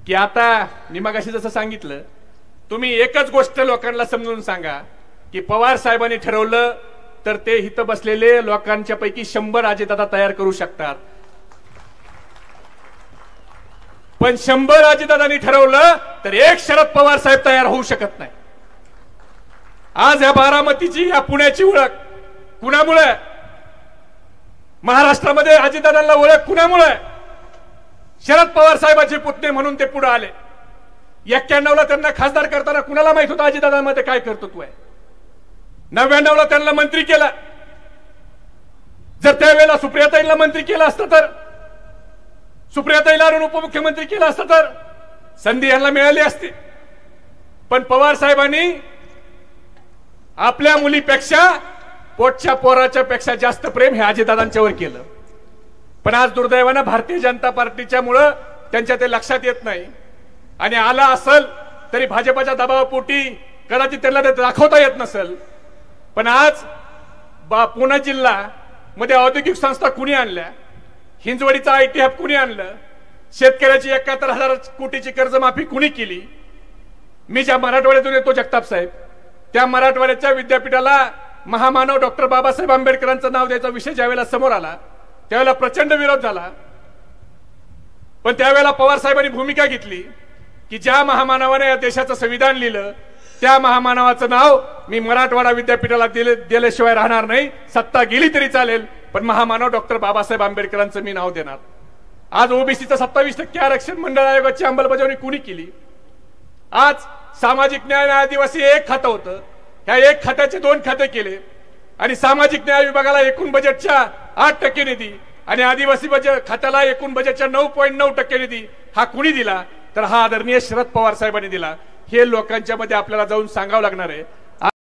की आता मी मगाशी जसं सांगितलं, तुम्ही एकच गोष्ट लोकांना समजून सांगा की पवार साहेबांनी ठरवलं तर ते इथं बसलेले लोकांच्या पैकी 100 अजितदादा तयार करू शकतात, पण 100 अजितदादांनी ठरवलं तर एक शरद पवार साहेब तयार होऊ शकत नाही। आज या बारामतीची या पुण्याची ओळख कुणामुळे, महाराष्ट्रामध्ये अजितदादांना ओळख कुणामुळे? शरद पवार साहेबांचे पुतणे म्हणून ते पुढे आले। 91 ला त्यांना खासदार करताना कुणाला माहित होतं अजितदादांमध्ये काय कर्तृत्व आहे? 99 ला त्यांना मंत्री केला। जर त्यावेळेला सुप्रियाताईंना मंत्री केलं असतं तर, सुप्रियाताईला उपमुख्यमंत्री केलं असतं तर संधी यांना मिळाली असती। पण पवार साहेबांनी आपल्या मुलीपेक्षा पोटच्या पोराच्या पेक्षा जास्त प्रेम हे अजितदादांच्यावर केलं। पण आज दुर्दैवानं भारतीय जनता पार्टीच्या मुळे त्यांच्या ते लक्षात येत नाही, आणि आला असेल तरी भाजपच्या दबावापोटी कदाचित त्यांना ते दाखवता येत नसेल। पण आज पुणे जिल्हा मध्ये औद्योगिक संस्था कुणी आणल्या, हिंजवडीचा आयटी हब कुणी आणलं, शेतकऱ्याची 71,000 कोटीची कर्जमाफी कुणी केली? मी ज्या मराठवाड्यातून येतो जगताप साहेब, त्या मराठवाड्याच्या विद्यापीठाला महामानव डॉक्टर बाबासाहेब आंबेडकरांचं नाव द्यायचा विषय ज्यावेळेला समोर आला त्यावेळेला प्रचंड विरोध झाला। पण त्यावेळेला पवार साहेबांनी भूमिका घेतली की ज्या महामानवाने या देशाचं संविधान लिहिलं त्या महामानवाचं नाव मी मराठवाडा विद्यापीठाला दिल्याशिवाय राहणार नाही, सत्ता गेली तरी चालेल, पण महामानव डॉक्टर बाबासाहेब आंबेडकरांचं मी नाव देणार। आज ओबीसीचं 27% आरक्षण मंडळ आयोगाची अंमलबजावणी कुणी केली? आज सामाजिक न्याय आदिवासी एक खातं होतं, ह्या एक खात्याचे 2 खाते केले, आणि सामाजिक न्याय विभागाला एकूण बजेटच्या 8% निधी आणि आदिवासी बजेट खात्याला एकूण बजेटच्या 9.9% निधी हा कुणी दिला? तर हा आदरणीय शरद पवार साहेबांनी दिला। हे लोकांच्या मध्ये आपल्याला जाऊन सांगावं लागणार आहे।